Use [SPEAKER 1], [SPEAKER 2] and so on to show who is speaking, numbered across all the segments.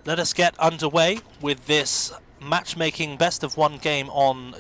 [SPEAKER 1] Let us get underway with this matchmaking best of one game on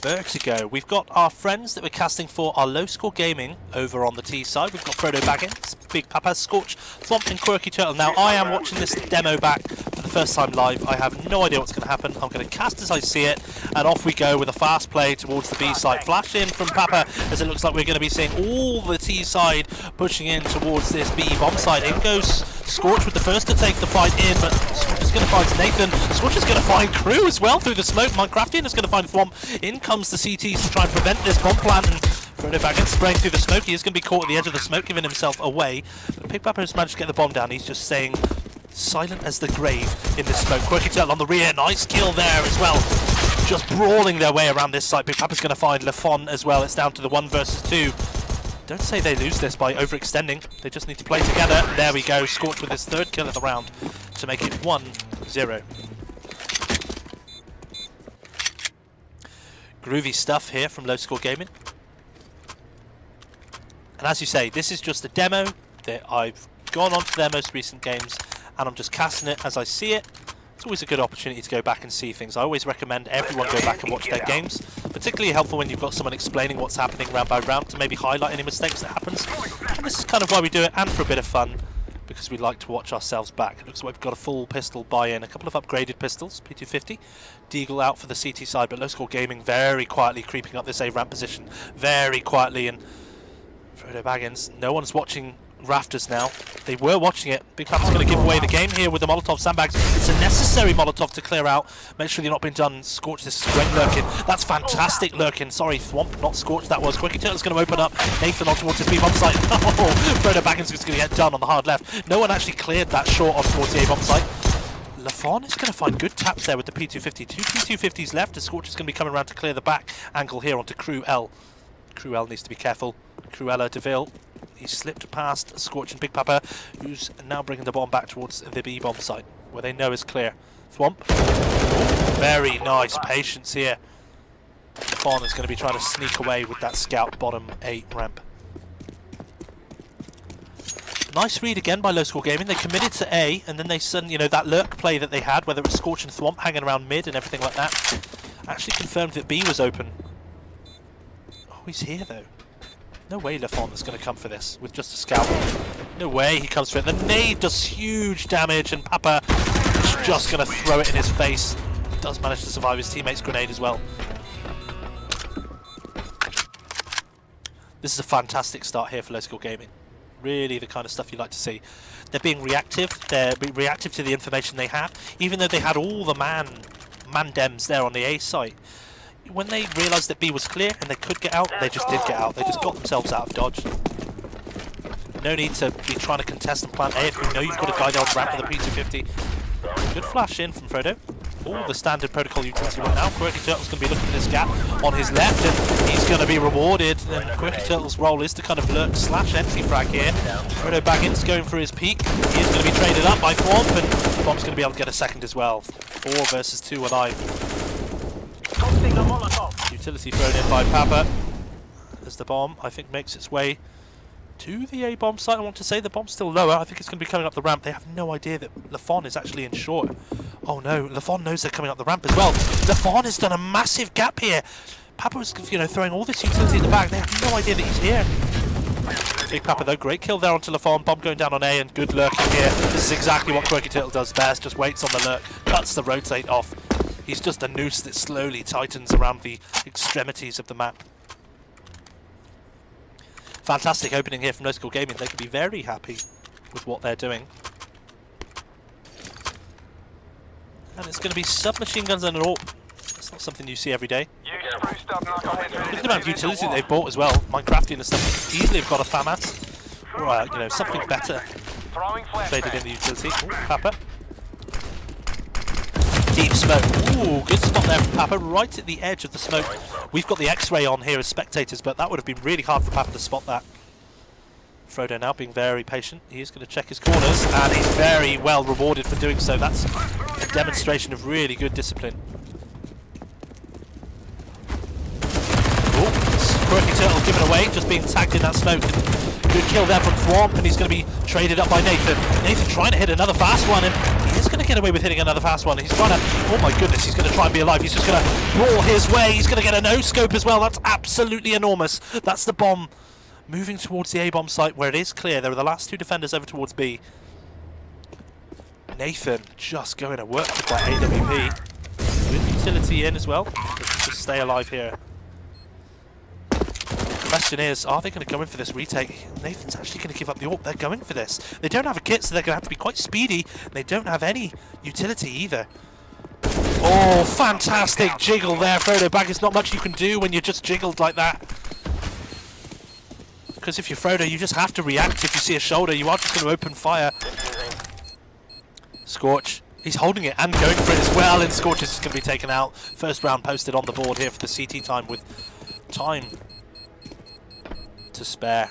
[SPEAKER 1] Vertigo. We've got our friends that we're casting for our low score gaming over on the T side. We've got Frodo Baggins, Big Papa, Scorch, Thwomp and Quirky Turtle. Now I am watching this demo back for the first time live. I have no idea what's going to happen. I'm going to cast as I see it, and off we go with a fast play towards the B side. Flash in from Papa as it looks like we're going to be seeing all the T side pushing in towards this B bomb side. In goes Scorch with the first to take the fight in, but Scorch is going to find Nathan. Scorch is going to find Crew as well through the smoke. Minecraftian is going to find Thwomp. In comes the CTs to try and prevent this bomb plant, and Frodo Baggins spraying through the smoke. He is going to be caught at the edge of the smoke, giving himself away. But Big Papa has managed to get the bomb down. He's just staying silent as the grave in this smoke. Quirky Turtle on the rear. Nice kill there as well. Just brawling their way around this site. Big Papa's going to find Lafon as well. It's down to the 1 versus 2. Don't say they lose this by overextending. They just need to play together. There we go. Scorch with his 3rd kill of the round to make it 1-0. Groovy stuff here from Low Score Gaming. And as you say, this is just a demo that I've gone on to their most recent games, and I'm just casting it as I see it. It's always a good opportunity to go back and see things. I always recommend everyone go back and watch their games. Particularly helpful when you've got someone explaining what's happening round by round to maybe highlight any mistakes that happens. And this is kind of why we do it, and for a bit of fun, because we like to watch ourselves back. It looks like we've got a full pistol buy-in, a couple of upgraded pistols, P250. Deagle out for the CT side, but Low Score Gaming very quietly creeping up this A ramp position. Very quietly, and Frodo Baggins, no one's watching Rafters now. They were watching it. Big Papa's going to give away the game here with the Molotov sandbags. It's a necessary Molotov to clear out. Make sure they're not being done. Scorch, this is great lurking. That's fantastic lurking. Sorry, Thwomp, not Scorch, that was. Quirky Turtle's going to open up. Nathan on towards his B-bomb site. Oh, Frodo Baggins is going to get done on the hard left. No one actually cleared that short on towards the A-bomb site. Lafon is going to find good taps there with the P250. 2 P250s left, and Scorch is going to be coming around to clear the back angle here onto Crew L. Crew L needs to be careful. Cruella DeVille. He slipped past Scorch and Big Papa, who's now bringing the bomb back towards the B-bomb site, where they know is clear. Thwomp. Very nice patience here. Fawn is going to be trying to sneak away with that scout bottom 8 ramp. Nice read again by Low Score Gaming. They committed to A, and then they suddenly, you know, that lurk play that they had, whether it was Scorch and Thwomp hanging around mid and everything like that, actually confirmed that B was open. Oh, he's here though. No way Lafon is going to come for this with just a scout. No way he comes for it. The nade does huge damage, and Papa is just going to throw it in his face. Does manage to survive his teammate's grenade as well. This is a fantastic start here for Low Score Gaming. Really the kind of stuff you like to see. They're being reactive. They're being reactive to the information they have. Even though they had all the man dems there on the A site, when they realised that B was clear and they could get out, they just did get out. They just got themselves out of dodge. No need to be trying to contest and plant A if you know you've got a guy down ramp with a P250. Good flash in from Frodo. All the standard protocol utility right now. Quirky Turtle's going to be looking for this gap on his left, and he's going to be rewarded. And Quirky Turtle's role is to kind of lurk slash entry frag here. Frodo Baggins going for his peak. He is going to be traded up by Thwomp, and Thwomp's going to be able to get a second as well. 4 versus 2 alive. Utility thrown in by Papa as the bomb, I think, makes its way to the A-bomb site. I want to say the bomb's still lower. I think it's going to be coming up the ramp. They have no idea that Lafon is actually in short. Oh no, Lafon knows they're coming up the ramp as well. Lafon has done a massive gap here. Papa was, you know, throwing all this utility in the back. They have no idea that he's here. Big Papa though, great kill there onto Lafon. Bomb going down on A, and good lurking here. This is exactly what Quirky Turtle does best. Just waits on the lurk, cuts the rotate off. He's just a noose that slowly tightens around the extremities of the map. Fantastic opening here from Low Score Gaming. They can be very happy with what they're doing. And it's going to be submachine guns and an AWP. It's not something you see every day. Look at the amount of utility they've bought as well. Minecraftian and stuff. Easily have got a FAMAS. Or, you know, something better traded in the utility. Ooh, Papa. Deep smoke. Ooh, good spot there from Papa, right at the edge of the smoke. We've got the X-ray on here as spectators, but that would have been really hard for Papa to spot that. Frodo now being very patient. He is going to check his corners, and he's very well rewarded for doing so. That's a demonstration of really good discipline. Ooh, Quirky Turtle given away, just being tagged in that smoke. Good kill there from Thwomp, and he's going to be traded up by Nathan. Nathan trying to hit another fast one, and He's going to get away with hitting another fast one. He's trying to... Oh my goodness, he's going to try and be alive. He's just going to brawl his way. He's going to get a no-scope as well. That's absolutely enormous. That's the bomb moving towards the A-bomb site where it is clear. There are the last two defenders over towards B. Nathan just going to work with that AWP. With utility in as well. Just stay alive here. The question is, are they going to go in for this retake? Nathan's actually going to give up the AWP. They're going for this. They don't have a kit, so they're going to have to be quite speedy. They don't have any utility either. Oh, fantastic jiggle there, Frodo Bag. There's not much you can do when you're just jiggled like that. Because if you're Frodo, you just have to react. If you see a shoulder, you are just going to open fire. Scorch. He's holding it and going for it as well, and Scorch is just going to be taken out. First round posted on the board here for the CT time with time to spare.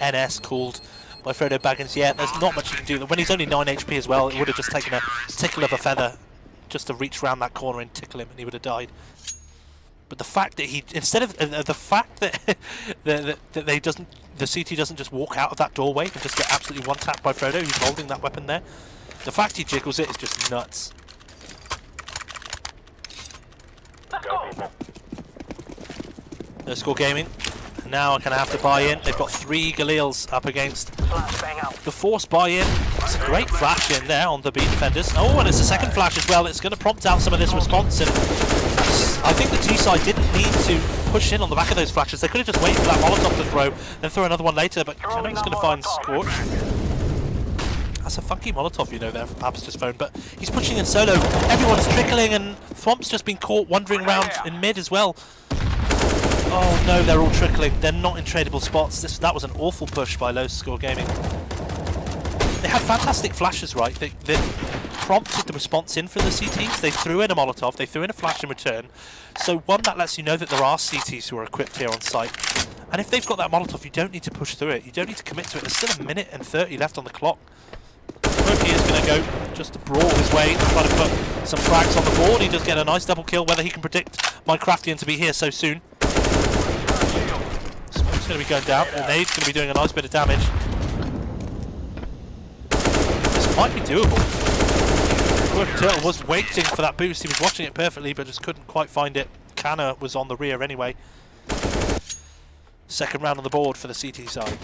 [SPEAKER 1] NS called by Frodo Baggins. Yeah, there's not much you can do. When he's only 9 HP as well, it would have just taken a tickle of a feather just to reach around that corner and tickle him, and he would have died. But the fact that he, instead of the fact that the CT doesn't just walk out of that doorway and just get absolutely one tapped by Frodo, who's holding that weapon there. The fact he jiggles it is just nuts. No Score Gaming. Now can I have to buy in? They've got 3 Galils up against the Force buy-in. It's a great flash in there on the B defenders. Oh, and it's a second flash as well. It's going to prompt out some of this response, and I think the G side didn't need to push in on the back of those flashes. They could have just waited for that Molotov to throw, then throw another one later, but I know he's going to find Scorch. That's a funky Molotov, you know, there from Abster's phone, but he's pushing in solo. Everyone's trickling, and Thwomp's just been caught wandering around in mid as well. Oh no, they're all trickling. They're not in tradable spots. That was an awful push by Low Score Gaming. They had fantastic flashes, right? They prompted the response in from the CTs. They threw in a Molotov, they threw in a flash in return. So one, that lets you know that there are CTs who are equipped here on site. And if they've got that Molotov, you don't need to push through it. You don't need to commit to it. There's still 1 minute and 30 left on the clock. He is going to go just to brawl his way and try to put some frags on the board. He does get a nice double kill. Whether he can predict Minecraftian to be here so soon. Smoke's going to be going down, and Nade's going to be doing a nice bit of damage. This might be doable. Turtle was waiting for that boost. He was watching it perfectly, but just couldn't quite find it. Canna was on the rear anyway. Second round on the board for the CT side.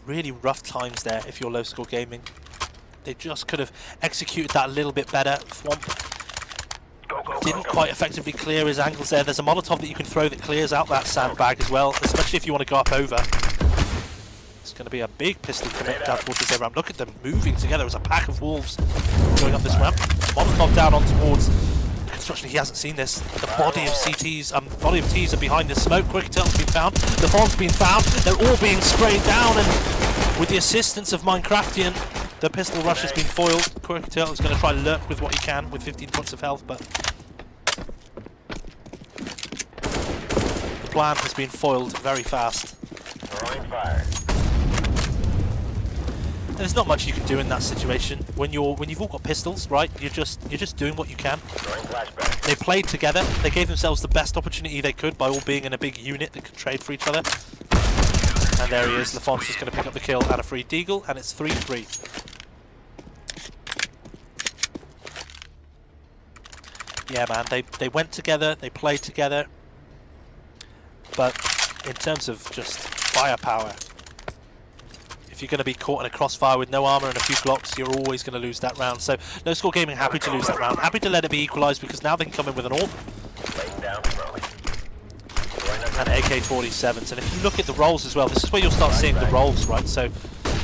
[SPEAKER 1] Really rough times there if you're Low Score Gaming. They just could have executed that a little bit better. Thwomp didn't quite effectively clear his angles there. There's a Molotov that you can throw that clears out that sandbag as well, especially if you want to go up over. It's going to be a big pistol commit down towards this ramp. Look at them moving together as a pack of wolves going up this ramp. Molotov down on towards construction. He hasn't seen this. The body of CTs, body of Ts are behind this smoke. Quick Turtle's been found. The bomb's been found. They're all being sprayed down, and with the assistance of Minecraftian, the pistol rush has been foiled. Quick Turtle's going to try to lurk with what he can with 15 points of health, but the plan has been foiled very fast. And there's not much you can do in that situation when you've all got pistols, right? You're just doing what you can. They played together. They gave themselves the best opportunity they could by all being in a big unit that could trade for each other. And there he is. LaFont's just going to pick up the kill and a free deagle, and it's 3-3. Yeah, man, they went together. They played together. But in terms of just firepower, if you're going to be caught in a crossfire with no armor and a few Glocks, you're always going to lose that round. So No Score Gaming happy to lose that round, happy to let it be equalised, because now they can come in with an AWP and AK-47s. And if you look at the rolls as well, this is where you'll start seeing the rolls, right? So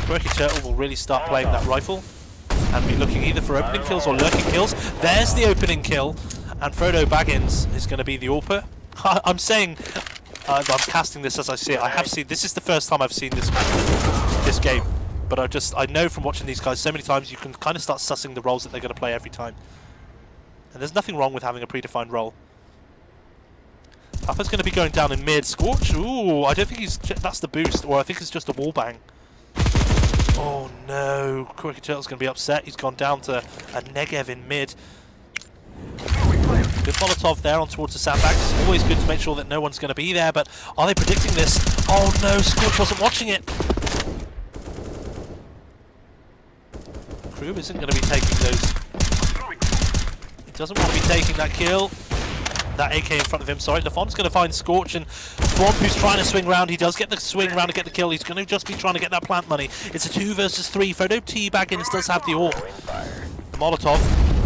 [SPEAKER 1] Quirky Turtle will really start playing that rifle and be looking either for opening kills or lurking kills. There's the opening kill, and Frodo Baggins is going to be the AWPer. I'm saying, I'm casting this as I see it. I have seen, this is the first time I've seen this game, but I know from watching these guys so many times, you can kind of start sussing the roles that they're going to play every time. And there's nothing wrong with having a predefined role. Papa's going to be going down in mid. Scorch, ooh, I don't think that's the boost, or I think it's just a wall bang. Oh no, Quirky Turtle's going to be upset. He's gone down to a Negev in mid. Good Molotov there on towards the sandbags. It's always good to make sure that no one's going to be there, but are they predicting this? Oh no, Scorch wasn't watching it. Crew isn't going to be taking those. He doesn't want to be taking that kill. That AK in front of him, sorry. LaFont's going to find Scorch, and Thwomp, who's trying to swing round. He does get the swing round to get the kill. He's going to just be trying to get that plant money. It's a 2 versus 3. Frodo T. Baggins does have the AWP. The Molotov.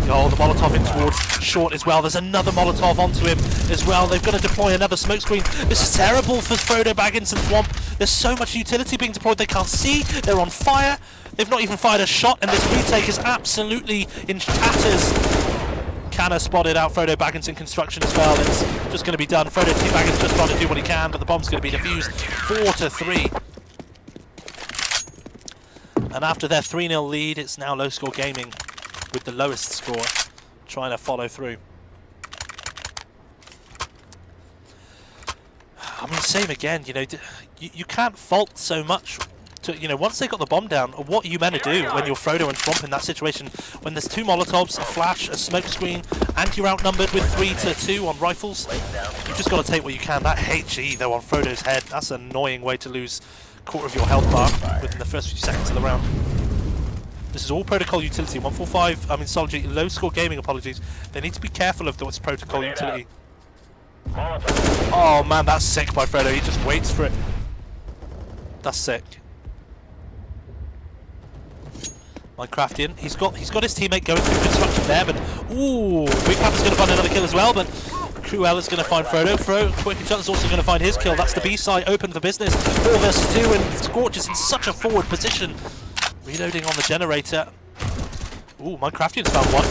[SPEAKER 1] Oh, the Molotov in towards Short as well. There's another Molotov onto him as well. They've got to deploy another smoke screen. This is terrible for Frodo Baggins and Thwomp. There's so much utility being deployed they can't see. They're on fire. They've not even fired a shot, and this retake is absolutely in tatters. Canna spotted out Frodo Baggins in construction as well. It's just going to be done. Frodo T. Baggins just trying to do what he can, but the bomb's going to be defused. 4-3. And after their 3-0 lead, it's now Low Score Gaming with the lowest score, trying to follow through. I mean, same again, you know, you can't fault so much. You know, once they got the bomb down, what are you meant to do when you're Frodo and Thwomp in that situation? When there's 2 Molotovs, a flash, a smoke screen, and you're outnumbered with 3-2 on rifles, you've just got to take what you can. That HE, though, on Frodo's head, that's an annoying way to lose a quarter of your health bar within the first few seconds of the round. This is all protocol utility. 145, I mean, Solgy, Low Score Gaming, apologies. They need to be careful of what's protocol utility. Oh, man, that's sick by Frodo. He just waits for it. That's sick. Minecraftian, he's got his teammate going through construction there, but ooh, Big Papa's going to find another kill as well, but Cruel is going to find Frodo. Quirky Chuck is also going to find his kill. That's the B side open for business. 4 versus 2, and Scorch is in such a forward position. Reloading on the generator. Ooh, Minecraftian's found one.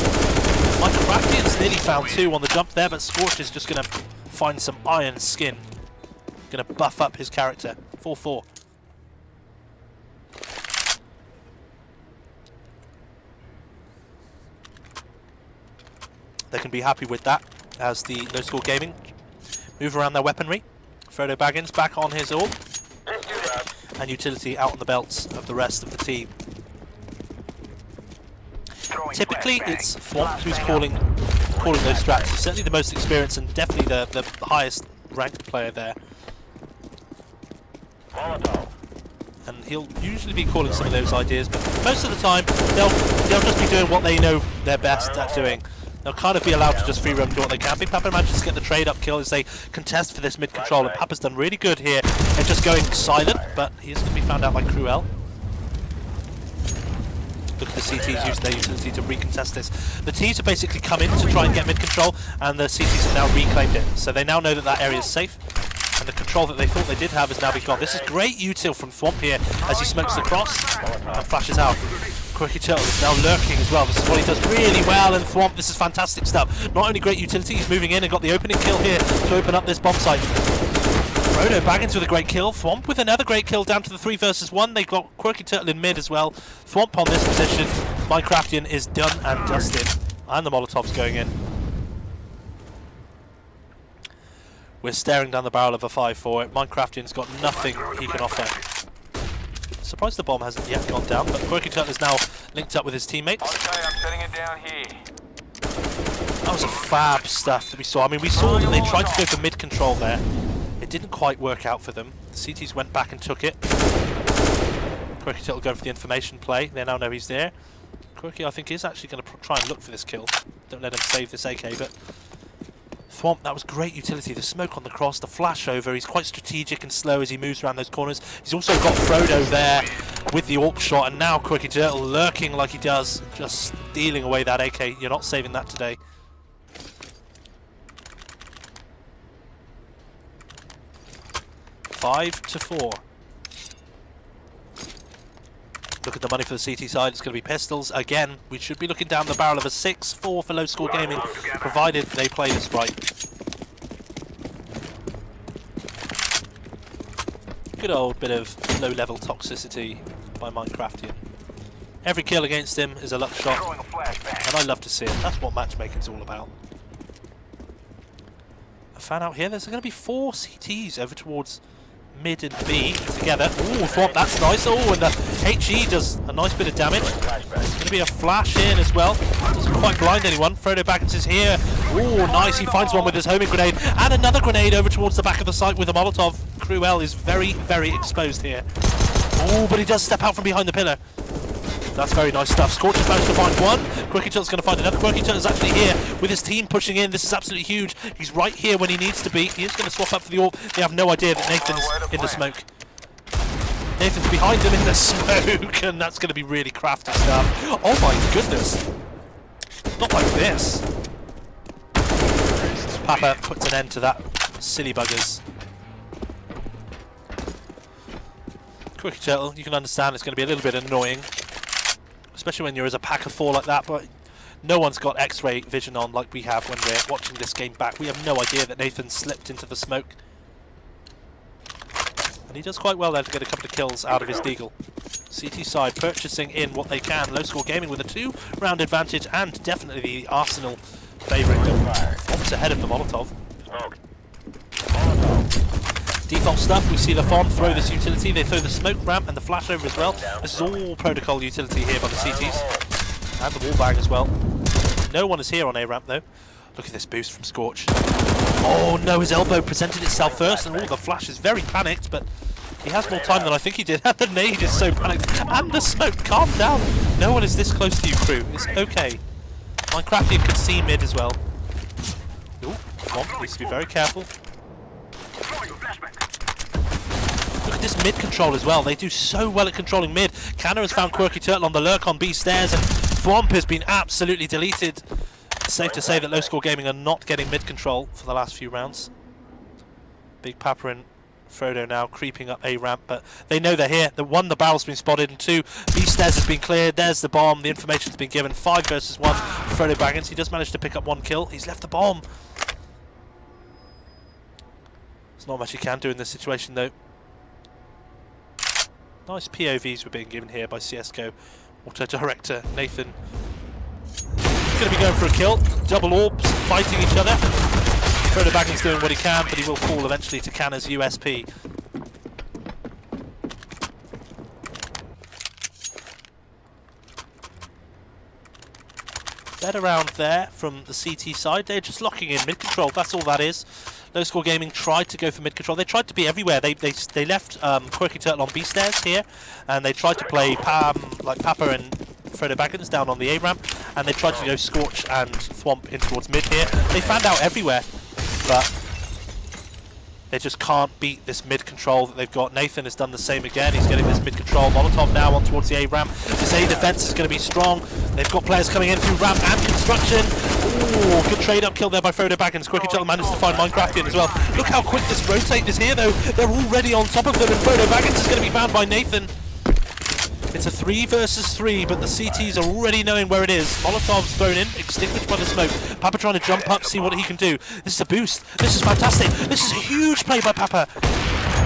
[SPEAKER 1] Minecraftian's nearly found 2 on the jump there, but Scorch is just going to find some iron skin. Going to buff up his character. 4-4. They can be happy with that as the Low Score Gaming move around their weaponry. Frodo Baggins back on his AWP, and utility out on the belts of the rest of the team. Typically, it's Thwomp who's calling those strats. He's certainly the most experienced and definitely the highest ranked player there. And he'll usually be calling some of those ideas, but most of the time they'll just be doing what they know they're best at doing. They'll kind of be allowed to just free roam, do what they can. Big Papa manages to get the trade up kill as they contest for this mid control, and Papa's done really good here and just going silent, but he is going to be found out by Cruel. Look at the CTs use their utility to recontest this. The Ts have basically come in to try and get mid control, and the CTs have now reclaimed it. So they now know that that area is safe, and the control that they thought they did have is now be gone. This is great util from Thwomp here as he smokes across and flashes out. Quirky Turtle is now lurking as well. This is what he does really well, and Thwomp, this is fantastic stuff. Not only great utility, he's moving in and got the opening kill here to open up this bomb site. Frodo Baggins with a great kill. Thwomp with another great kill down to the 3 versus 1. They got Quirky Turtle in mid as well. Thwomp on this position. Minecraftian is done and dusted. And the Molotov's going in. We're staring down the barrel of a 5-4. Minecraftian's got nothing he can offer. Surprised the bomb hasn't yet gone down, but Quirky Turtle is now linked up with his teammates.
[SPEAKER 2] Okay, I'm setting it down here.
[SPEAKER 1] That was a fab stuff that we saw. I mean, we saw that they tried to go for mid control there. It didn't quite work out for them. The CTs went back and took it. Quirky Turtle going for the information play. They now know he's there. Quirky, I think, is actually going to try and look for this kill. Don't let him save this AK, but Thwomp, that was great utility. The smoke on the cross, the flash over. He's quite strategic and slow as he moves around those corners. He's also got Frodo there with the AWP shot, and now Quirky Turtle lurking like he does, just stealing away that AK. You're not saving that today. Five to 4. Look at the money for the CT side. It's going to be pistols. Again, we should be looking down the barrel of a 6-4 for Low Score Gaming, provided they play this right. Good old bit of low-level toxicity by Minecraftian. Every kill against him is a luck shot, and I love to see it. That's what matchmaking's all about. I found out here there's going to be 4 CTs over towards mid and B together. Ooh, Thwomp, that's nice. Oh, and the HE does a nice bit of damage. There's going to be a flash in as well. Doesn't quite blind anyone. Frodo Baggins is here. Ooh, nice. He finds one with his homing grenade. And another grenade over towards the back of the site with a Molotov. Cruel is very, very exposed here. Ooh, but he does step out from behind the pillar. That's very nice stuff. Scorch has managed to find one. Quirky Turtle's going to find another. Quirky Turtle's actually here with his team pushing in. This is absolutely huge. He's right here when he needs to be. He is going to swap up for the orb. They have no idea that Nathan's in the smoke. Nathan's behind them in the smoke, and that's going to be really crafty stuff. Oh my goodness. Not like this. Papa puts an end to that. Silly buggers. Quirky Turtle, you can understand it's going to be a little bit annoying. Especially when you're as a pack of four like that, but no one's got X-ray vision on like we have when we're watching this game back. We have no idea that Nathan slipped into the smoke. And he does quite well there to get a couple of kills out of his deagle. CT side purchasing in what they can. Low Score Gaming with a 2-round advantage and definitely the Arsenal favourite. What's ahead of the Molotov? Default stuff, we see the Fawn throw this utility, they throw the smoke ramp and the flash over as well. This is all protocol utility here by the CTs. And the wall bag as well. No one is here on A ramp though. Look at this boost from Scorch. Oh no, his elbow presented itself first and all the flash is very panicked, but he has more time than I think he did. And the nade is so panicked. And the smoke, calm down. No one is this close to you, crew. It's okay. Minecraftian can see mid as well. Ooh, Swamp needs to be very careful. Look at this mid control as well. They do so well at controlling mid. Canna has found Quirky Turtle on the lurk on B stairs, and Thwomp has been absolutely deleted. It's safe to say that Low Score Gaming are not getting mid control for the last few rounds. Big Papa and Frodo now creeping up A ramp, but they know they're here. The one, the barrel's been spotted, and two, B stairs has been cleared. There's the bomb. The information's been given. 5 versus 1. Frodo Baggins. He does manage to pick up 1 kill. He's left the bomb. There's not much he can do in this situation though. Nice POVs were being given here by CSGO Auto Director Nathan. He's going to be going for a kill. Double orbs fighting each other. Frodo Baggins doing what he can, but he will fall eventually to Canna's USP. Dead around there from the CT side. They're just locking in mid control. That's all that is. Low Score Gaming tried to go for mid control. They tried to be everywhere. They left Quirky Turtle on B stairs here, and they tried to play like Papa and Frodo Baggins down on the A ramp, and they tried to go Scorch and Thwomp in towards mid here. They fanned out everywhere, but they just can't beat this mid control that they've got. Nathan has done the same again. He's getting this mid control. Molotov now on towards the A ramp. This A defense is going to be strong. They've got players coming in through ramp and construction. Ooh, good trade up kill there by Frodo Baggins. Quirky Turtle managed to find Minecraftian as well. Look how quick this rotate is here though. They're already on top of them, and Frodo Baggins is going to be found by Nathan. It's a 3 versus 3, but the CTs are already knowing where it is. Molotov's thrown in, extinguished by the smoke. Papa trying to jump up, see what he can do. This is a boost. This is fantastic. This is a huge play by Papa.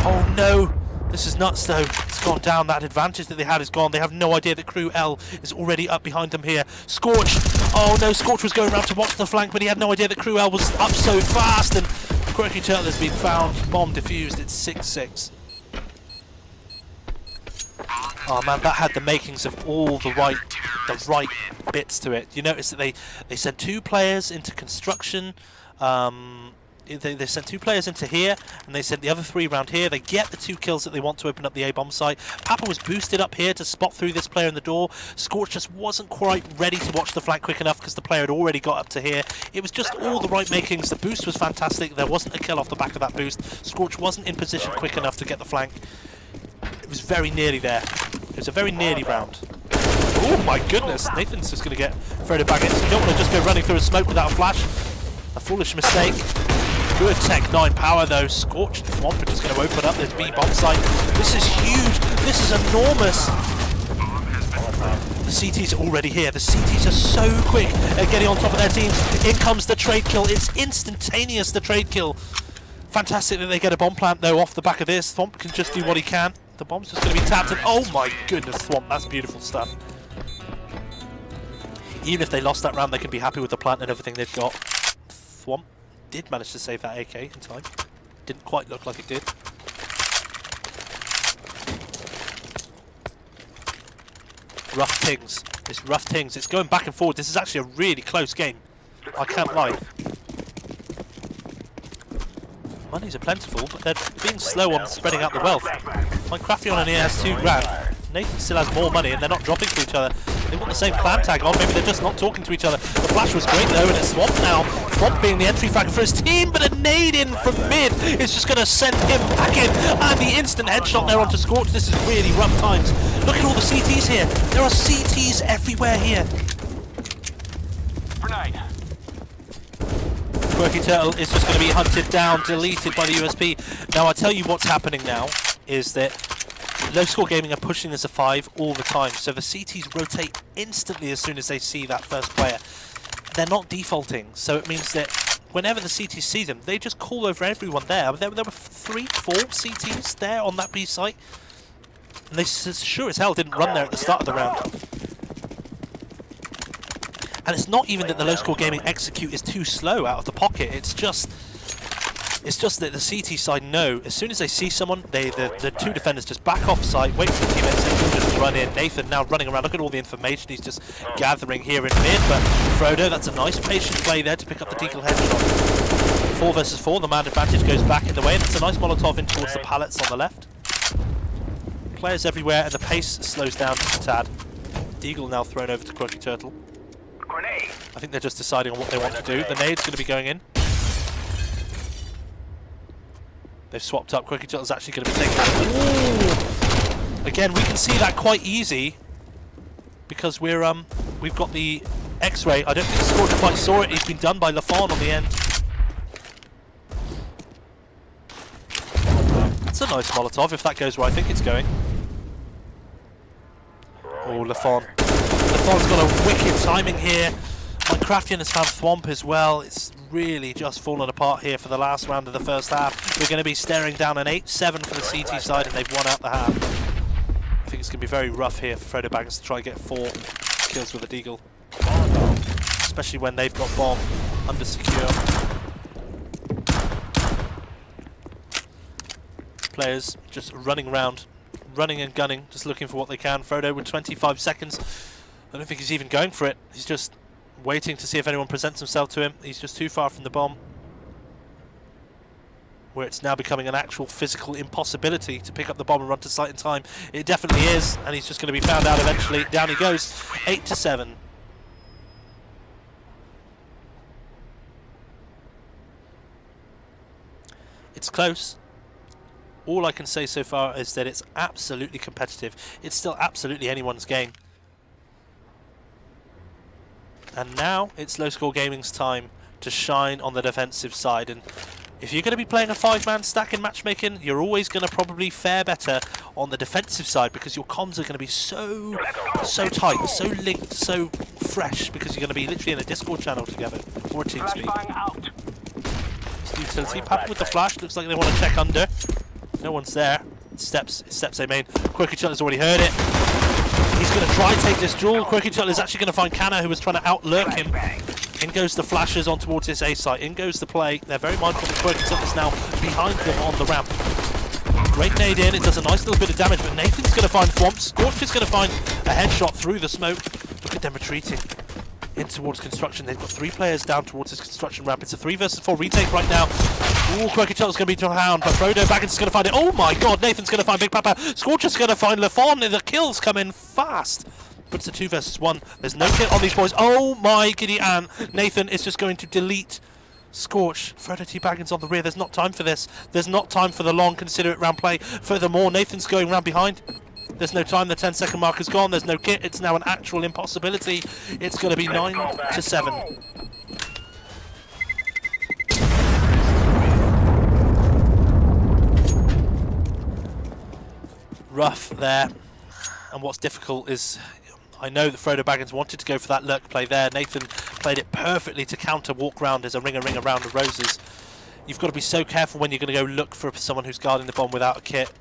[SPEAKER 1] Oh no. This is nuts though. It's gone down. That advantage that they had is gone. They have no idea that Crew L is already up behind them here. Scorch. Oh no, Scorch was going around to watch the flank, but he had no idea that Crew L was up so fast. And Quirky Turtle has been found. Bomb defused. It's 6-6. Oh man, that had the makings of all the right bits to it. You notice that they sent 2 players into construction. They sent 2 players into here, and they sent the other 3 around here. They get the 2 kills that they want to open up the A-bomb site. Papa was boosted up here to spot through this player in the door. Scorch just wasn't quite ready to watch the flank quick enough because the player had already got up to here. It was just all the right makings. The boost was fantastic. There wasn't a kill off the back of that boost. Scorch wasn't in position quick enough to get the flank. It was very nearly there. It was a very nearly round. Oh my goodness, Nathan's just going to get Frodo Baggins. You don't want to just go running through a smoke without a flash. A foolish mistake. Good Tech 9 power though. Scorched Thwomp are just going to open up this B-bomb site. This is huge. This is enormous. The CTs are already here. The CTs are so quick at getting on top of their teams. In comes the trade kill. It's instantaneous, the trade kill. Fantastic that they get a bomb plant though off the back of this. Thwomp can just do what he can. The bomb's just going to be tapped, and oh my goodness, Thwomp, that's beautiful stuff. Even if they lost that round, they can be happy with the plant and everything they've got. Thwomp did manage to save that AK in time. Didn't quite look like it did. Rough Tings. It's Rough Tings. It's going back and forward. This is actually a really close game. I can't lie. Monies are plentiful, but they're being slow on spreading out the wealth. Minecraftian on here has 2 grand.
[SPEAKER 2] Nathan still has more money and they're not dropping to each other. They've got the same clan tag on, maybe they're just not talking to each other. The flash was great though, and it's Swamp now. Swamp being the entry frag for his team, but a nade in from mid is just going to send him back in. And the instant headshot there onto Scorch. This is really rough times. Look at all the CTs here. There are CTs everywhere here.
[SPEAKER 3] Grenade.
[SPEAKER 2] Quirky Turtle is just going to be hunted down, deleted by the USP. Now I tell you what's happening now is that Low Score Gaming are pushing as a 5 all the time, so the CTs rotate instantly as soon as they see that first player. They're not defaulting, so it means that whenever the CTs see them, they just call over everyone there. There were 3, 4 CTs there on that B site, and they sure as hell didn't run there at the start of the round. And it's not even that the Low Score Gaming execute is too slow out of the pocket, it's just that the CT side know, as soon as they see someone, the two defenders just back off site, wait for the teammates, and he'll just run in. Nathan now running around, look at all the information he's just gathering here in mid, but Frodo, that's a nice patient play there to pick up the deagle headshot. 4 versus 4, the man advantage goes back in the way, and it's a nice Molotov in towards the pallets on the left. Players everywhere, and the pace slows down just a tad. Deagle now thrown over to Quirky Turtle. I think they're just deciding on what they want to do. The nade's going to be going in. They've swapped up. Quirky Turtle's actually going to be taking that. Ooh. Again, we can see that quite easy because we've got the X-ray. I don't think Scorcher quite saw it. He's been done by Lafon on the end. That's a nice Molotov if that goes where I think it's going. Oh, Lafon. Lafon's got a wicked timing here. Minecraftian has found Thwomp as well. It's really just fallen apart here for the last round of the first half. We're going to be staring down an 8-7 for the CT side, and they've won out the half. I think it's going to be very rough here for Frodo Baggins to try and get 4 kills with a deagle, especially when they've got bomb under secure. Players just running around, running and gunning, just looking for what they can. Frodo with 25 seconds. I don't think he's even going for it. He's just waiting to see if anyone presents himself to him. He's just too far from the bomb, where it's now becoming an actual physical impossibility to pick up the bomb and run to site in time. It definitely is, and he's just going to be found out eventually. Down he goes, 8-7. It's close. All I can say so far is that it's absolutely competitive. It's still absolutely anyone's game. And now it's Low Score Gaming's time to shine on the defensive side. And if you're going to be playing a 5-man stack in matchmaking, you're always going to probably fare better on the defensive side because your comms are going to be so tight, so linked, so fresh, because you're going to be literally in a Discord channel together or a TeamSpeak. Utility Papa with the flash. Looks like they want to check under. No one's there. Steps they main. Quirky Turtle's already heard it. He's going to try and take this duel. Quirky Turtle is actually going to find Canna, who was trying to outlurk him. In goes the flashes on towards this A site. In goes the play. They're very mindful that Quirky Turtle is now behind them on the ramp. Great nade in. It does a nice little bit of damage, but Nathan's going to find Thwomp. Scorch is going to find a headshot through the smoke. Look at them retreating in towards construction. They've got 3 players down towards this construction ramp. It's a 3 versus 4 retake right now. Ooh, Quirky Turtle's going to be down, but Frodo Baggins is going to find it. Oh my god, Nathan's going to find Big Papa. Scorcher's going to find Lafon, and the kills come in fast. But it's a 2 versus 1. There's no kill on these boys. Oh my giddy Ann. Nathan is just going to delete Scorch. Frodo T. Baggins on the rear. There's not time for this. There's not time for the long, considerate round play. Furthermore, Nathan's going round behind. There's no time, the 10-second mark is gone, there's no kit, it's now an actual impossibility. It's going to be 9-7. Rough there, and what's difficult is, I know that Frodo Baggins wanted to go for that lurk play there. Nathan played it perfectly to counter walk round as a ring around the roses. You've got to be so careful when you're going to go look for someone who's guarding the bomb without a kit.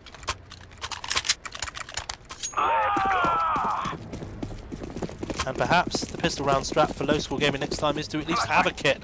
[SPEAKER 2] And perhaps the pistol round strap for Low Score Gaming next time is to at least have a kit.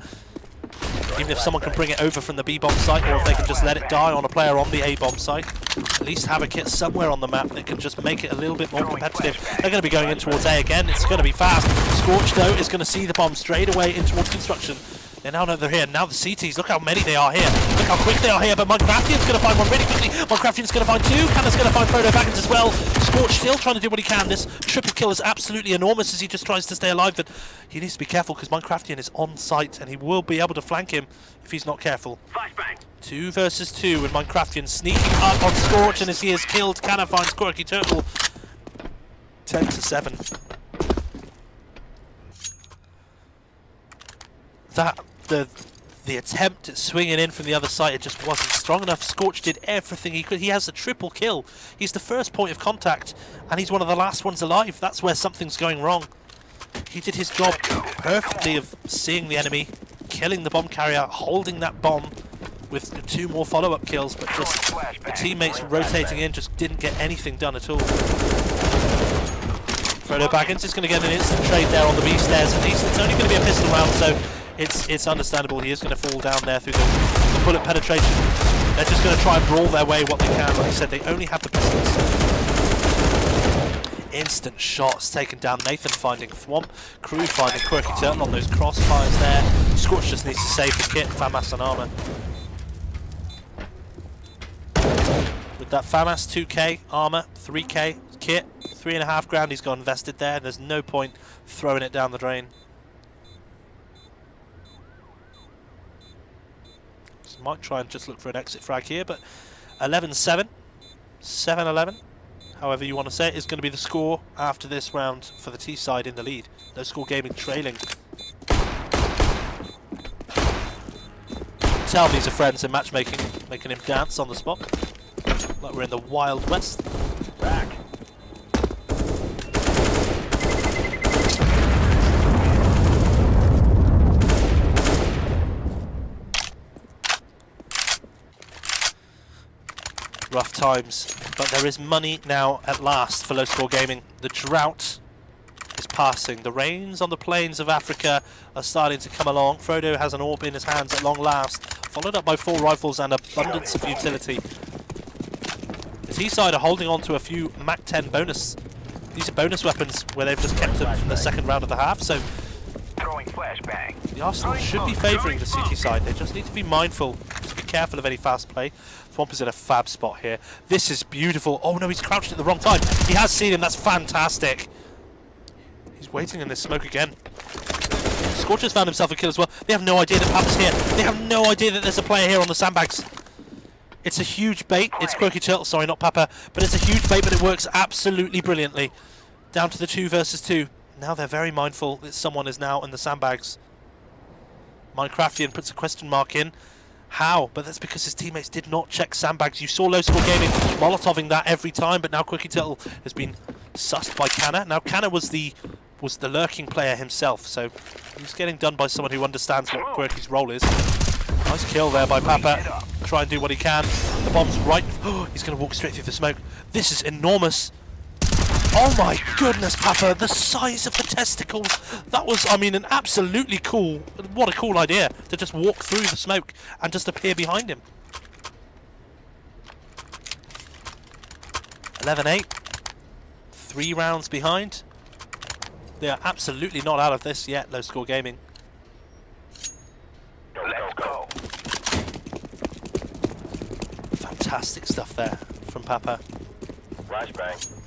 [SPEAKER 2] Even if someone can bring it over from the B-bomb site, or if they can just let it die on a player on the A-bomb site, at least have a kit somewhere on the map that can just make it a little bit more competitive. They're going to be going in towards A again. It's going to be fast. Scorch, though, is going to see the bomb straight away in towards construction. They now know they're here. Now the CTs, look how many they are here. Look how quick they are here. But Minecraftian's going to find one really quickly. Minecraftian's going to find 2. Canna's going to find Frodo Baggins as well.
[SPEAKER 1] Scorch still trying to do what he can. This triple kill is absolutely enormous as he just tries to stay alive, but he needs to be careful because Minecraftian is on site and he will be able to flank him if he's not careful.
[SPEAKER 3] Flashbang.
[SPEAKER 1] 2 versus 2 and Minecraftian sneaking up on Scorch, and as he is killed, Canna finds Quirky Turtle. 10 to 7. The attempt at swinging in from the other side, it just wasn't strong enough. Scorch did everything he could. He has a triple kill. He's the first point of contact, and he's one of the last ones alive. That's where something's going wrong. He did his job perfectly of seeing the enemy, killing the bomb carrier, holding that bomb with 2 more follow-up kills, but just the teammates rotating in just didn't get anything done at all. Frodo Baggins is going to get an instant trade there on the B stairs. At least it's only going to be a pistol round, so it's understandable. He is going to fall down there through the bullet penetration. They're just going to try and brawl their way what they can. Like I said, they only have the pistols. Instant shots taken down. Nathan finding Thwomp. Crew finding Quirky Turtle on those crossfires there. Scorch just needs to save the kit. Famas and armor. With that Famas, 2k armor, 3k kit, 3.5 grand he's got invested there, and there's no point throwing it down the drain. So might try and just look for an exit frag here, but 11-7, 7-11, however you want to say it, is going to be the score after this round for the T side in the lead. No Score Gaming trailing. Tell these are friends in matchmaking, making him dance on the spot. Like we're in the Wild West.
[SPEAKER 3] Back.
[SPEAKER 1] Rough times, but there is money now at last for Low Score Gaming. The drought is passing. The rains on the plains of Africa are starting to come along. Frodo has an orb in his hands at long last, followed up by 4 rifles and abundance of utility. The T-side are holding on to a few Mach 10 bonus. These are bonus weapons where they've just kept them from the second round of the half, so
[SPEAKER 3] Throwing flashbang.
[SPEAKER 1] the Arsenal should be favouring the CT side. They just need to be mindful, to be careful of any fast play. Thwomp is in a fab spot here. This is beautiful. Oh no, he's crouched at the wrong time. He has seen him, that's fantastic. He's waiting in this smoke again. Scorch has found himself a kill as well. They have no idea that Papa's here. They have no idea that there's a player here on the sandbags. It's a huge bait. It's Quirky Turtle, sorry, not Papa. But it's a huge bait, but it works absolutely brilliantly. Down to the 2 versus 2. Now they're very mindful that someone is now in the sandbags. Minecraftian puts a question mark in. How? But that's because his teammates did not check sandbags. You saw Low Score Gaming molotoving that every time, but now Quirky Turtle has been sussed by Canna. Now Canna was the lurking player himself, so he's getting done by someone who understands what Quirky's role is. Nice kill there by Papa. Try and do what he can. The bomb's right. Oh, he's going to walk straight through the smoke. This is enormous. Oh my goodness, Papa, the size of the testicles. That was, I mean, an absolutely cool, what a cool idea, to just walk through the smoke and just appear behind him. 11-8. 3 rounds behind. They are absolutely not out of this yet, Low Score Gaming.
[SPEAKER 3] Let's go.
[SPEAKER 1] Fantastic stuff there from Papa.
[SPEAKER 3] Flashbang.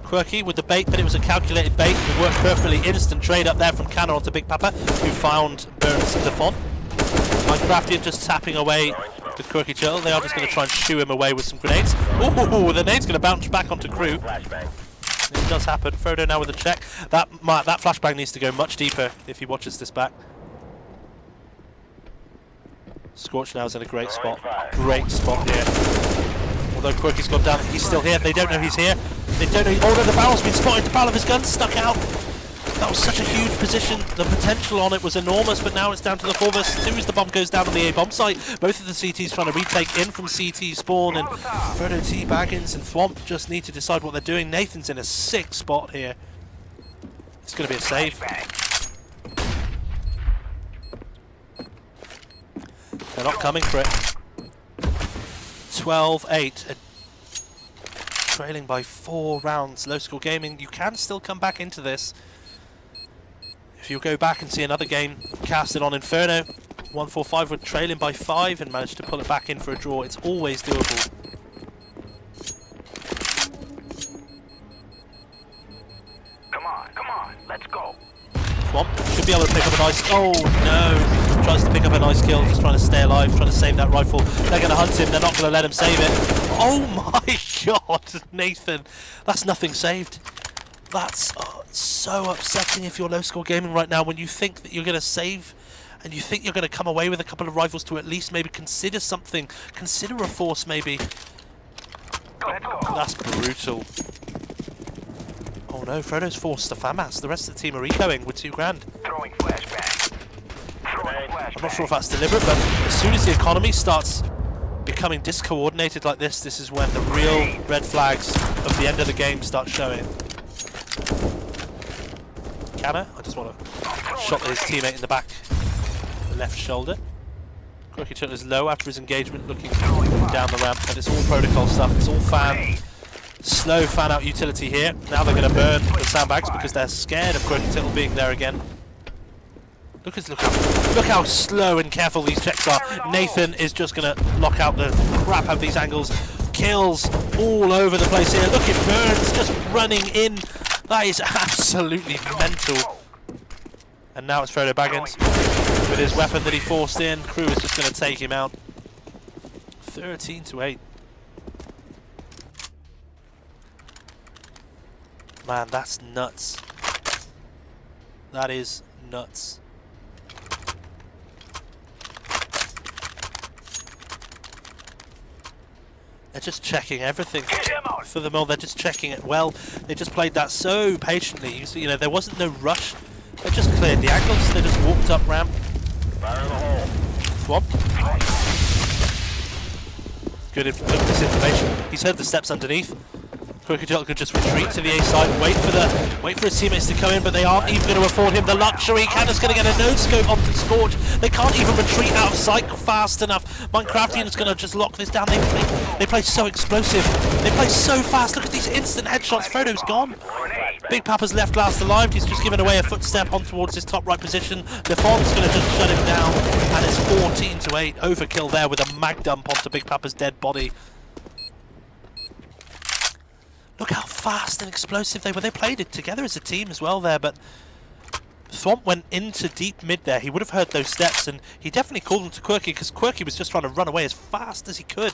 [SPEAKER 1] Quirky with the bait, but it was a calculated bait. It worked perfectly. Instant trade up there from Canna onto Big Papa, who found Burns and Lafont. Minecraftian just tapping away with Quirky Turtle. They are just going to try and shoo him away with some grenades. Ooh, the nade's going to bounce back onto Crew. It does happen. Frodo now with a check. That flashbang needs to go much deeper if he watches this back. Scorch now is in a great spot. Great spot here. Although Quirky's gone down, he's still here. They don't know he's here. They don't know. Oh no, the barrel's been spotted. The barrel of his gun stuck out. That was such a huge position. The potential on it was enormous, but now it's down to the 4 versus 2 as the bomb goes down on the A bomb site. Both of the CTs trying to retake in from CT spawn, and Frodo T, Baggins, and Thwomp just need to decide what they're doing. Nathan's in a sick spot here. It's going to be a save. They're not coming for it. 12-8. Trailing by 4 rounds. Low Score Gaming, you can still come back into this. If you go back and see another game casted on Inferno, 145 were trailing by 5 and managed to pull it back in for a draw. It's always doable.
[SPEAKER 3] Let's go.
[SPEAKER 2] Swamp should be able to pick up a nice... Oh no! Tries to pick up a nice kill, just trying to stay alive, trying to save that rifle. They're going to hunt him, they're not going to let him save it. Oh my god, Nathan! That's nothing saved. That's so upsetting if you're low score gaming right now when you think that you're going to save and you think you're going to come away with a couple of rifles to at least maybe consider something. Consider a force maybe.
[SPEAKER 3] Let's go.
[SPEAKER 2] That's brutal. Oh no, Frodo's forced the FAMAS. The rest of the team are ecoing with $2,000.
[SPEAKER 3] Throwing flashbang. Throwing flashbang.
[SPEAKER 2] I'm not sure if that's deliberate, but as soon as the economy starts becoming discoordinated like this is when the real red flags of the end of the game start showing. Canna, I just want to shot his teammate in the back, the left shoulder. Quirky Turtle is low after his engagement, looking down the ramp, and it's all protocol stuff, it's all fan. Slow fan out utility here. Now they're going to burn the sandbags because they're scared of Quirky Turtle being there again. Look how slow and careful these checks are. Nathan is just going to lock out the crap out of these angles. Kills all over the place here. Look at Burns just running in. That is absolutely mental. And now it's Frodo Baggins with his weapon that he forced in. Crew is just going to take him out. 13-8. Man, that's nuts. That is nuts. They're just checking everything for the mill. They're just checking it well. They just played that so patiently. You know, there wasn't no rush. They just cleared the angles. They just walked up ramp.
[SPEAKER 3] Fire in the hole.
[SPEAKER 2] Swamp. Good information. He's heard the steps underneath. Quirky Turtle could just retreat to the A side, wait for his teammates to come in, but they aren't even going to afford him the luxury. Canna's going to get a no scope onto Scorch. They can't even retreat out of sight fast enough. Minecraftian is going to just lock this down. They play so explosive. They play so fast. Look at these instant headshots. Frodo's gone. Big Papa's left last alive. He's just given away a footstep on towards his top right position. LeFon's going to just shut him down, and it's 14-8. Overkill there with a mag dump onto Big Papa's dead body. Look how fast and explosive they were. They played it together as a team as well there, but Thwomp went into deep mid there. He would have heard those steps, and he definitely called them to Quirky because Quirky was just trying to run away as fast as he could.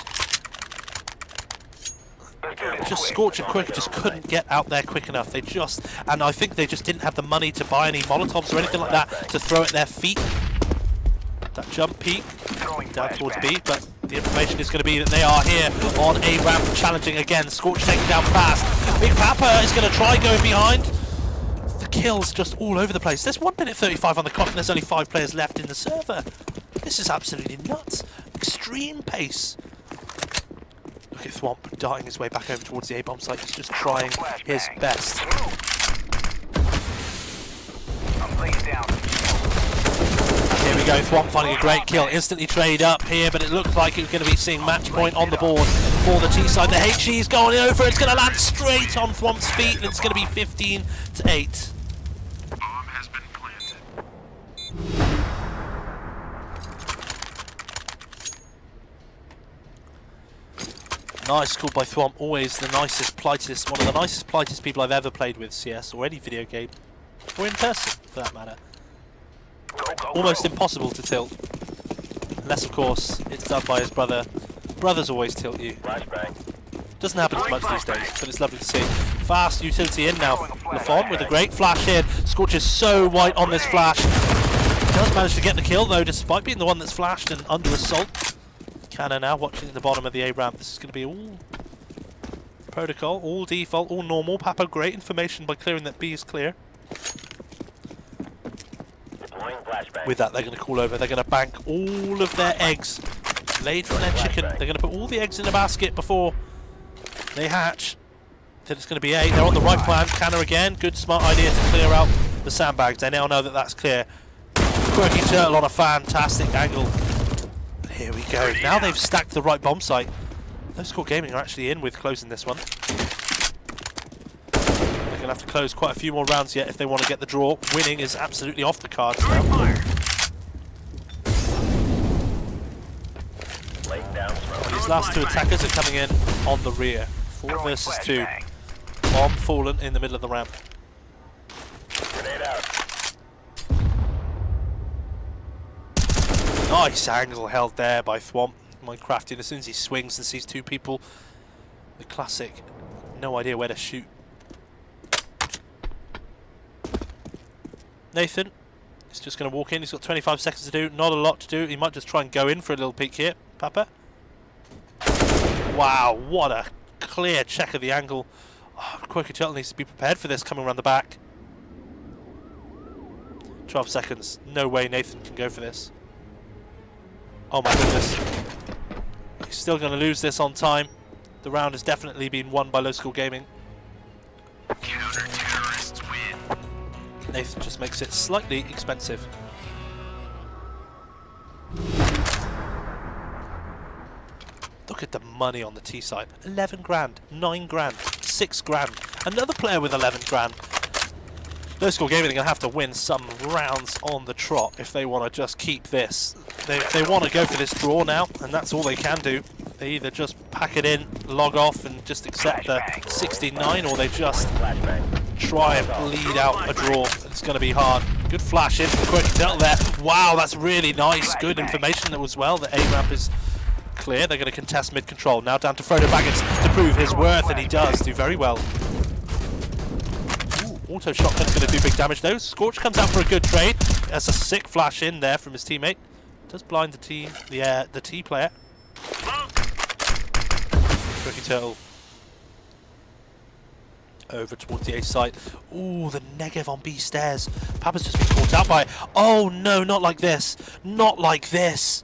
[SPEAKER 2] Just Scorch and Quirky just couldn't get out there quick enough. And I think they just didn't have the money to buy any Molotovs or anything like that to throw at their feet. That jump peak down towards B, but the information is going to be that they are here on A ramp challenging again. Scorch taken down fast. Big Papa is going to try going behind. The kills just all over the place. There's 1 minute 35 on the clock and there's only 5 players left in the server. This is absolutely nuts. Extreme pace. Look at Thwomp darting his way back over towards the A-bomb site. He's just trying his best.
[SPEAKER 3] I'm laying down.
[SPEAKER 2] Here we go, Thwomp finding a great kill. Instantly trade up here, but it looks like it's going to be seeing match point on the board for the T side. The HE is going over. It's going to land straight on Thwomp's feet, and it's going to be 15-8.
[SPEAKER 3] Bomb has been planted.
[SPEAKER 2] Nice call by Thwomp. Always the nicest, politest, one of the nicest, politest people I've ever played with CS or any video game, or in person for that matter. Almost impossible to tilt, unless of course it's done by his brother. Brothers always tilt you. Doesn't happen as much these days, but it's lovely to see. Fast utility in now. LaFon with a great flash here. Scorch is so white on this flash. Does manage to get the kill though, despite being the one that's flashed and under assault. Canna now watching at the bottom of the A ramp. This is going to be all protocol, all default, all normal. Papa, great information by clearing that B is clear. With that, they're going to call over. They're going to bank all of their eggs laid from their chicken. They're going to put all the eggs in a basket before they hatch. Then it's going to be A. They're on the right plan. Canna again. Good, smart idea to clear out the sandbags. They now know that that's clear. Quirky Turtle on a fantastic angle. Here we go. Now they've stacked the right bomb site. No Score Gaming are actually in with closing this one. They're going to have to close quite a few more rounds yet if they want to get the draw. Winning is absolutely off the cards now. These last 2 attackers are coming in on the rear. 4 versus 2. Bomb fallen in the middle of the ramp.
[SPEAKER 3] Grenade out.
[SPEAKER 2] Nice angle held there by Thwomp. Minecraftian, as soon as he swings and sees two people, the classic, no idea where to shoot. Nathan is just going to walk in. He's got 25 seconds to do. Not a lot to do. He might just try and go in for a little peek here. Papa. Wow, what a clear check of the angle. Oh, Quirky Turtle needs to be prepared for this coming around the back. 12 seconds. No way Nathan can go for this. Oh my goodness. He's still going to lose this on time. The round has definitely been won by Low School Gaming.
[SPEAKER 3] Counter-terrorists win.
[SPEAKER 2] Nathan just makes it slightly expensive. Look at the money on the T side. 11 grand, 9 grand, 6 grand. Another player with 11 grand. Low School Gaming are going to have to win some rounds on the trot if they want to just keep this. They want to go for this draw now, and that's all they can do. They either just pack it in, log off, and just accept the 69, or they just try and bleed out a draw. It's going to be hard. Good flash in from Quirky Turtle there. Wow, that's really nice. Good information as well. The A-ramp is clear. They're going to contest mid-control. Now down to Frodo Baggins to prove his worth, and he does do very well. Ooh, auto shotgun's going to do big damage though. Scorch comes out for a good trade. That's a sick flash in there from his teammate. Does blind the T player. Quirky Turtle over towards the A site. Ooh, the Negev on B stairs. Papa's just been caught out by it. Oh no, not like this. Not like this.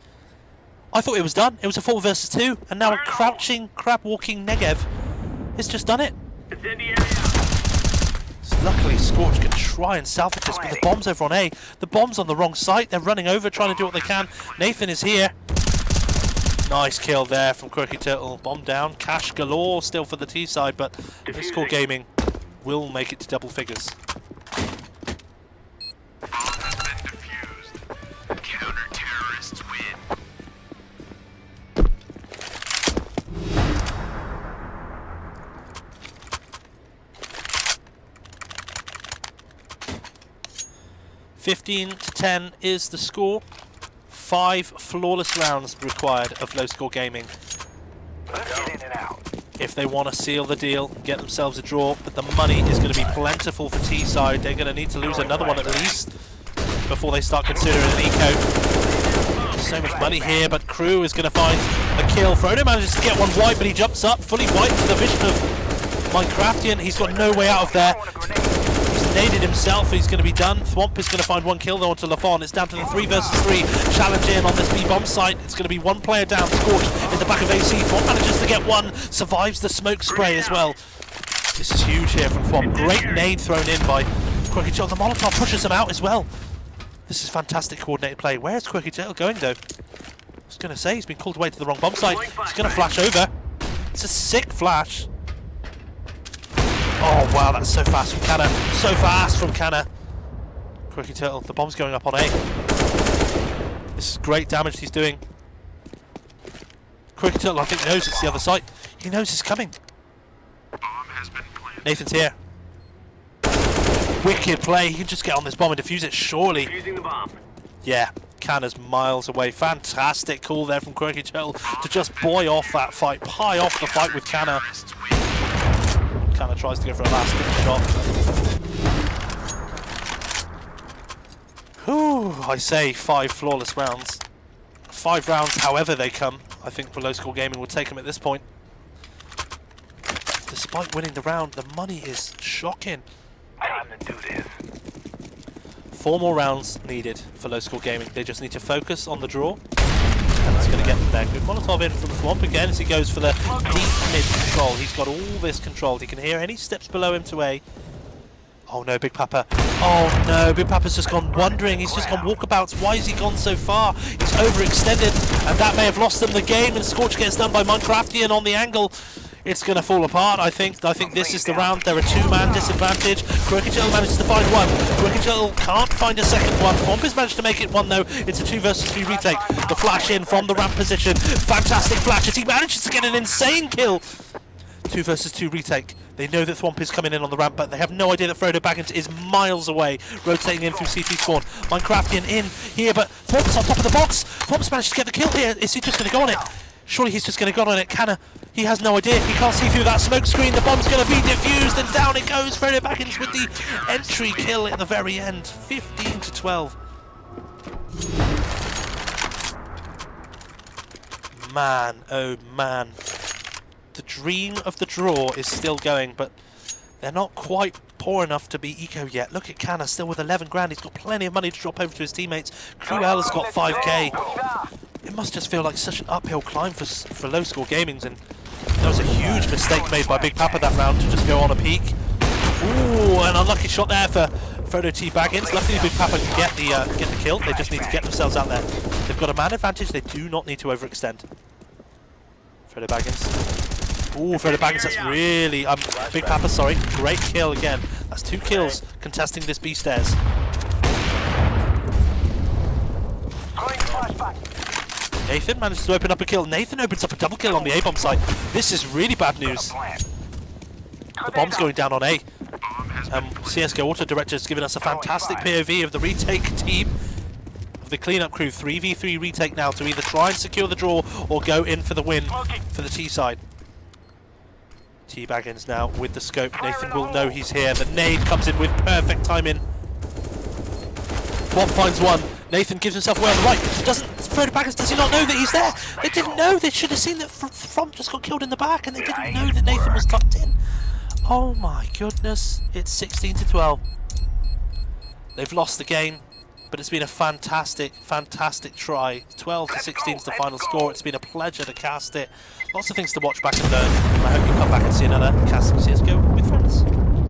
[SPEAKER 2] I thought it was done. It was a 4 versus 2, and now a crouching, crab-walking Negev has just done it. So luckily, Scorch can try and salvage this, but the bomb's over on A. The bomb's on the wrong site. They're running over, trying to do what they can. Nathan is here. Nice kill there from Quirky Turtle. Bomb down. Cash galore still for the T side, but Low School Gaming will make it to double figures.
[SPEAKER 3] Bomb has been defused. Counter-terrorists win.
[SPEAKER 2] (15-10) is the score. 5 flawless rounds required of Low Score Gaming
[SPEAKER 3] Let's get in and out.
[SPEAKER 2] if they want to seal the deal, get themselves a draw. But the money is going to be plentiful for T side. They're going to need to lose another one at least before they start considering an eco. So much money here, but Crew is going to find a kill. Frodo manages to get one white, but he jumps up fully white to the vision of Minecraftian. He's got no way out of there. Naded himself, he's going to be done. Thwomp is going to find one kill though onto Lafon. It's down to the 3 versus 3 challenge in on this B-bomb site. It's going to be one player down. Scorch in the back of AC. Thwomp manages to get one, survives the smoke spray as well. This is huge here from Thwomp. Great nade thrown in by Quirky Turtle. The Molotov pushes him out as well. This is fantastic coordinated play. Where's Quirky Turtle going though? I was going to say he's been called away to the wrong bomb site. He's going to flash over. It's a sick flash. Oh wow, that's so fast from Canna. So fast from Canna. Quirky Turtle, the bomb's going up on A. This is great damage he's doing. Quirky Turtle, I think, knows it's the other side. He knows it's coming.
[SPEAKER 3] Bomb has been planted.
[SPEAKER 2] Nathan's here. Wicked play. He can just get on this bomb and defuse it, surely.
[SPEAKER 3] Defusing the bomb.
[SPEAKER 2] Yeah, Canna's miles away. Fantastic call there from Quirky Turtle to just buoy off that fight. Pie off the fight with Canna. Canna tries to go for a last shot. Whew, I say 5 flawless rounds. 5 rounds, however they come. I think for Low School Gaming will take them at this point. Despite winning the round, the money is shocking.
[SPEAKER 3] Time to do this.
[SPEAKER 2] 4 more rounds needed for Low School Gaming. They just need to focus on the draw. And that's going to get them there. Good Molotov in from Thwomp again as he goes for the deep mid control. He's got all this controlled. He can hear any steps below him to A. Oh no, Big Papa. Oh no, Big Papa's just gone wandering. He's just gone walkabouts. Why has he gone so far? He's overextended, and that may have lost them the game. And Scorch gets done by Minecraftian on the angle. It's going to fall apart, I think. I think this is the round. They're a 2-man disadvantage. Quirky Turtle manages to find one. Quirky Turtle can't find a second one. Thwomp has managed to make it one, though. It's a 2 versus 3 retake. The flash in from the ramp position. Fantastic flash as he manages to get an insane kill. 2 versus 2 retake.
[SPEAKER 1] They know that Thwomp is coming in on the ramp, but they have no idea that Frodo Baggins is miles away, rotating in through CT spawn. Minecraftian in here, but Thwomp's on top of the box. Thwomp's managed to get the kill here. Is he just going to go on it? Surely he's just going to go on it. He has no idea. He can't see through that smoke screen. The bomb's going to be diffused, and down it goes. Frodo Baggins with the entry kill at the very end. 15 to 12. Man, oh man. The dream of the draw is still going, but they're not quite poor enough to be eco yet. Look at Canna, still with 11 grand. He's got plenty of money to drop over to his teammates. Cruel has got 5k. It must just feel like such an uphill climb for low score gamings, and there was a huge mistake made by Big Papa that round to just go on a peak. Ooh, an unlucky shot there for Frodo T Baggins. Luckily Big Papa can get the kill. They just need to get themselves out there. They've got a man advantage. They do not need to overextend. Frodo Baggins. Ooh, Frodo Baggins, that's really... Big Papa, sorry. Great kill again. That's 2 kills contesting this B stairs. Nathan manages to open up a kill. Nathan opens up a double kill on the A-bomb site. This is really bad news. The bomb's going down on A. CSGO Auto Director has given us a fantastic POV of the retake team. The cleanup crew, 3v3 retake now to either try and secure the draw or go in for the win for the T side. T Baggins now with the scope. Nathan will know he's here. The nade comes in with perfect timing. Thwomp finds one. Nathan gives himself away on the right. Frodo Baggins, does he not know that he's there? They didn't know. They should have seen that Thwomp just got killed in the back, and they didn't know that Nathan was tucked in. Oh my goodness. It's 16 to 12. They've lost the game, but it's been a fantastic, fantastic try. 12 to 16 is the final score. It's been a pleasure to cast it. Lots of things to watch back and learn. And I hope you come back and see another casting CSGO.